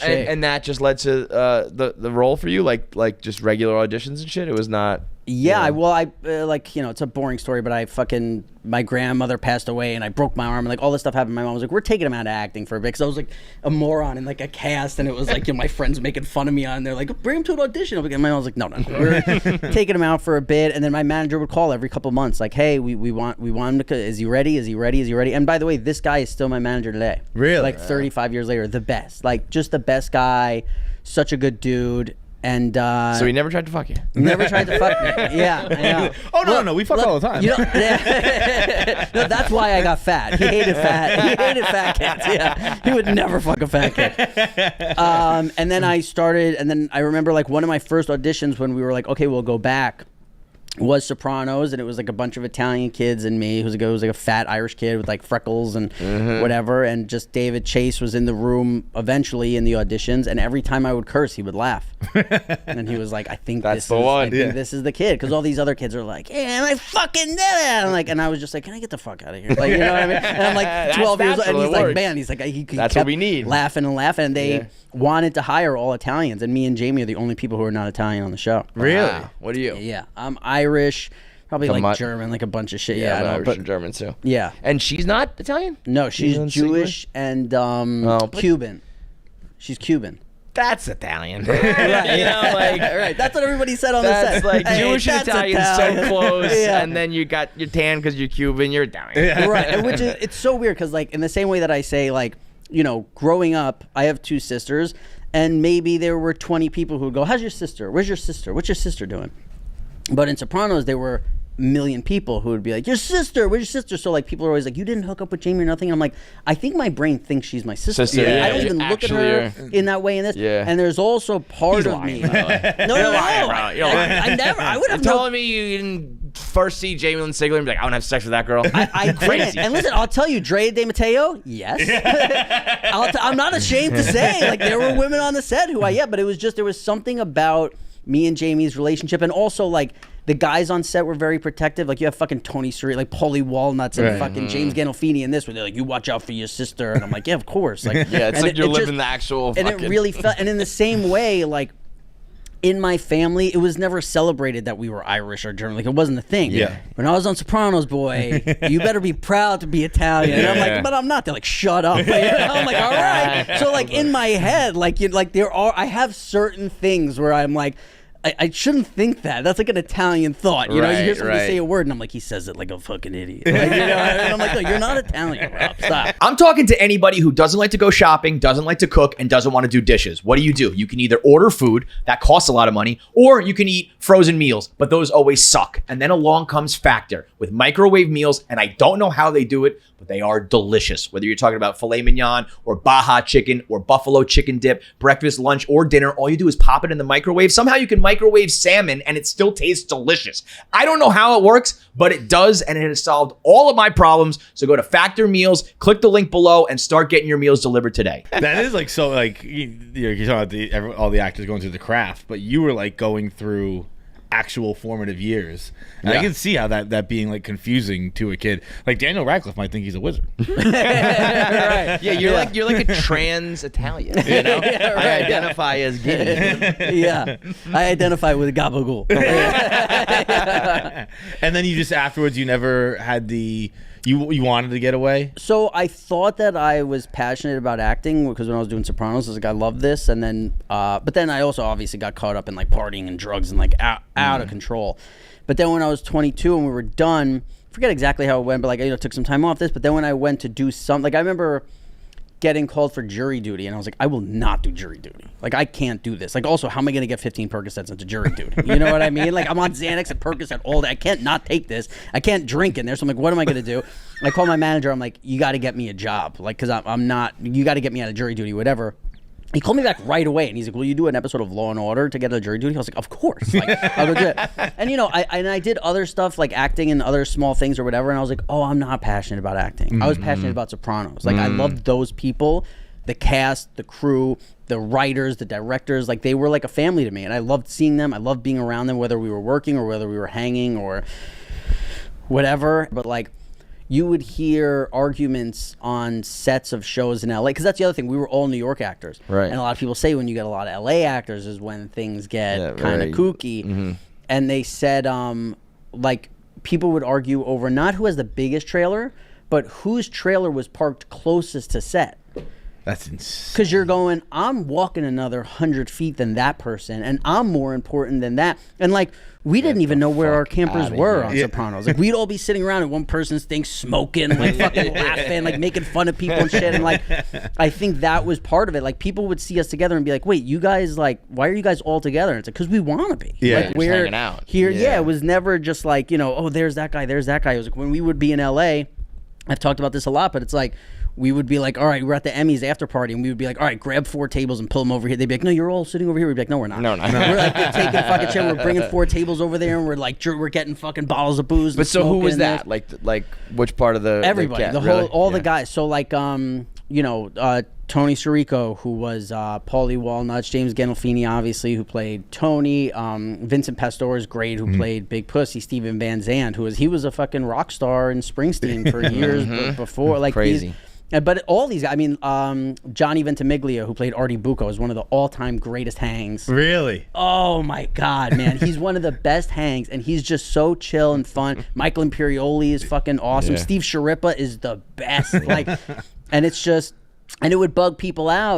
shape. And that just led to the role for you, like just regular auditions and shit. It was not. Yeah, well, I like, it's a boring story, but my grandmother passed away and I broke my arm and like all this stuff happened. My mom was like, we're taking him out of acting for a bit because I was like a moron in like a cast, and it was like, my friends making fun of me on there, like, bring him to an audition. And my mom was like, no, we're taking him out for a bit. And then my manager would call every couple months like, hey, we want him to, is he ready? And by the way, this guy is still my manager today. Really? Like 35 years later, the best, like just the best guy, such a good dude. And so he never tried to fuck you. Never tried to fuck me. Yeah, I know. Oh no, we fuck all the time. No, that's why I got fat. He hated fat kids. Yeah, he would never fuck a fat kid. And then I remember like one of my first auditions when we were like, okay, we'll go back, was Sopranos, and it was like a bunch of Italian kids and me. It was like a fat Irish kid with like freckles and whatever, and just David Chase was in the room eventually in the auditions, and every time I would curse, he would laugh. And he was like, I think this is the kid, because all these other kids are like, yeah, I fucking did it. And I was just like, can I get the fuck out of here? Like, you know what I mean? And I'm like 12 years old, and he's like, man, he that's kept what we need. Laughing, and they wanted to hire all Italians, and me and Jamie are the only people who are not Italian on the show. Really? Wow. What are you? Yeah, I'm Irish, probably like German, like a bunch of shit. Yeah, I know, Irish and German too. Yeah. And she's not Italian? No, she's Jewish and Cuban. She's Cuban. That's Italian. Right, right. That's what everybody said on the set. That's like Jewish and Italian so close, Yeah. and then you got your tan because you're Cuban, you're Italian. Yeah. Right, and which is, it's so weird because like in the same way that I say like, growing up, I have two sisters, and maybe there were 20 people who would go, how's your sister? Where's your sister? What's your sister doing? But in Sopranos, there were a million people who would be like, your sister, where's your sister? So like people are always like, you didn't hook up with Jamie or nothing. And I'm like, I think my brain thinks she's my sister. Yeah. I don't even look at her in that way in this. Yeah. And there's also part of me. No. I would have telling me you didn't first see Jamie Lynn Sigler and be like, I want to have sex with that girl. I Crazy. And listen, I'll tell you, Drea De Matteo, yes. I'm not ashamed to say, like, there were women on the set who but it was just, there was something about me and Jamie's relationship, and also like the guys on set were very protective. Like you have fucking Tony Surrey, like Paulie Walnuts, and fucking James Gandolfini in this, where they're like, you watch out for your sister, and I'm like, yeah, of course. Like, yeah, it's like you're living the actual. And it really felt, and in the same way, like. In my family, it was never celebrated that we were Irish or German. Like, it wasn't a thing. Yeah. When I was on Sopranos, boy, you better be proud to be Italian. And I'm like, but I'm not. They're like, shut up. I'm like, all right. So, like, in my head, like I have certain things where I'm like, I shouldn't think that. That's like an Italian thought. You know, you hear somebody say a word, and I'm like, he says it like a fucking idiot. Like, and I'm like, no, you're not Italian, Rob. Stop. I'm talking to anybody who doesn't like to go shopping, doesn't like to cook, and doesn't want to do dishes. What do? You can either order food, that costs a lot of money, or you can eat frozen meals, but those always suck. And then along comes Factor with microwave meals, and I don't know how they do it, but they are delicious. Whether you're talking about filet mignon or Baja chicken or buffalo chicken dip, breakfast, lunch, or dinner, all you do is pop it in the microwave. Somehow you can microwave salmon and it still tastes delicious. I don't know how it works, but it does, and it has solved all of my problems. So go to Factor Meals, click the link below, and start getting your meals delivered today. That is like so like you're talking about all the actors going through the craft, but you were like going through actual formative years. And I can see how that being like confusing to a kid. Like Daniel Radcliffe might think he's a wizard. Right. Yeah, you're like a trans Italian. You know? I identify as gay. Yeah, I identify with Gabagool. And then you just afterwards, you never had the. You wanted to get away? So I thought that I was passionate about acting because when I was doing Sopranos, I was like, I love this. And then, but then I also obviously got caught up in like partying and drugs and like out of control. But then when I was 22 and we were done, I forget exactly how it went, but like, took some time off this. But then when I went to do something, like I remember getting called for jury duty, and I was like, I will not do jury duty. Like, I can't do this. Like, also, how am I going to get 15 Percocets into jury duty? You know what I mean? Like, I'm on Xanax and Percocet all day. I can't not take this. I can't drink in there. So I'm like, what am I going to do? And I call my manager. I'm like, you got to get me a job. Like, because I'm not, you got to get me out of jury duty, whatever. He called me back right away, and he's like, will you do an episode of Law and Order to get out of jury duty? I was like, of course. Like, I'll go do it. And, I did other stuff, like acting and other small things or whatever, and I was like, oh, I'm not passionate about acting. Mm-hmm. I was passionate about Sopranos. Like, I loved those people, the cast, the crew, the writers, the directors. Like, they were like a family to me, and I loved seeing them. I loved being around them, whether we were working or whether we were hanging or whatever. But, like, you would hear arguments on sets of shows in LA, because that's the other thing. We were all New York actors, Right. and a lot of people say when you get a lot of LA actors is when things get kind of very- kooky. And they said, like, people would argue over not who has the biggest trailer, but whose trailer was parked closest to set. That's insane. Because you're going, I'm walking another 100 feet than that person, and I'm more important than that. And like, we didn't even know where our campers outta were here. on Sopranos. Like, we'd all be sitting around, and one person's thing smoking, like fucking laughing, like making fun of people and shit. And like, I think that was part of it. Like, people would see us together and be like, "Wait, you guys like, why are you guys all together?" And it's like, because we want to be. Yeah. like, Just we're hanging out. here. Yeah. Yeah, it was never just like, you know, oh, there's that guy, there's that guy. It was like when we would be in LA. I've talked about this a lot, but it's like, we would be like, all right, we're at the Emmys after party, and we would be like, all right, grab 4 tables and pull them over here. They'd be like, no, you're all sitting over here. We'd be like, no, we're not. No, no. We're like taking a fucking chair. We're bringing 4 tables over there, and we're like, we're getting fucking bottles of booze. But and so who was smoking that? Like which part of the everybody, the the cast? whole, all Yeah. the guys. So like, you know, Tony Sirico, who was Paulie Walnuts, James Gandolfini, obviously, who played Tony, Vincent Pastore is great, who played Big Pussy, Steven Van Zandt, he was a fucking rock star in Springsteen for years before. Like, Crazy. But all these guys, I mean, Johnny Ventimiglia, who played Artie Bucco, is one of the all-time greatest hangs. Really? Oh my God, man. He's one of the best hangs, and he's just so chill and fun. Michael Imperioli is fucking awesome. Yeah. Steve Sharippa is the best. Like, and it's just, and it would bug people out